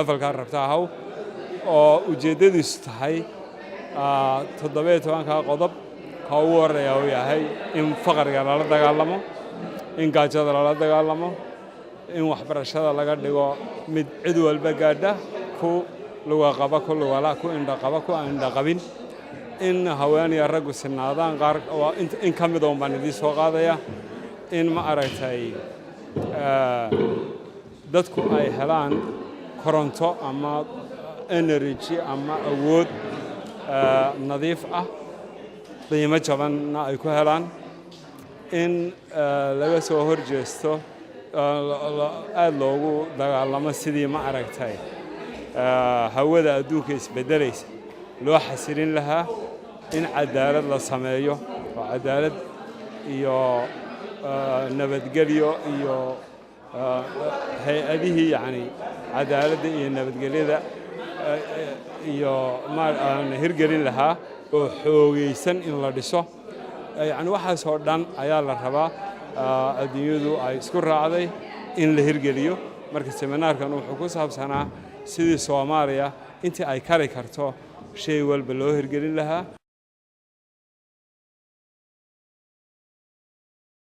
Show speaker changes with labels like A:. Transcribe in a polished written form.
A: falka rabtaa oo ujeedadiisu tahay 17 qodob ka ugu horeeya oo yahay in faqriga la dagaalamo in gaajada la dagaalamo in waxbarashada laga dhigo mid cid walba gaadha ku luga qaba ku luga ku indha qaba ku indha qabin in haweeney rag sinaadaan qaar in kamid oo baan idin soo qaadaya in ma aragtay dadku ay helaan koronto ama energy ama awood nadiif ah qiimo jaban ay ku helaan in laga soo horjeesto aad loogu dagaalamo sidii ma aragtay hawada adduunka isbedelaysa loo xasilin lahaa in cadaalad la sameeyo oo cadaalad iyo nabadgelyo iyo hay'adihii yani cadaaladda iyo nabadgelyada iyo ma hirgelin lahaa oo xoogaysan in la dhiso yani waxaas oo dhan ayaa la rabaa adduunyadu ay isku raacday in la hirgeliyo marka seminaarkan wuxuu ku saabsanaa sidii Soomaaliya intii ay kari karto shay walba loo hirgelin lahaa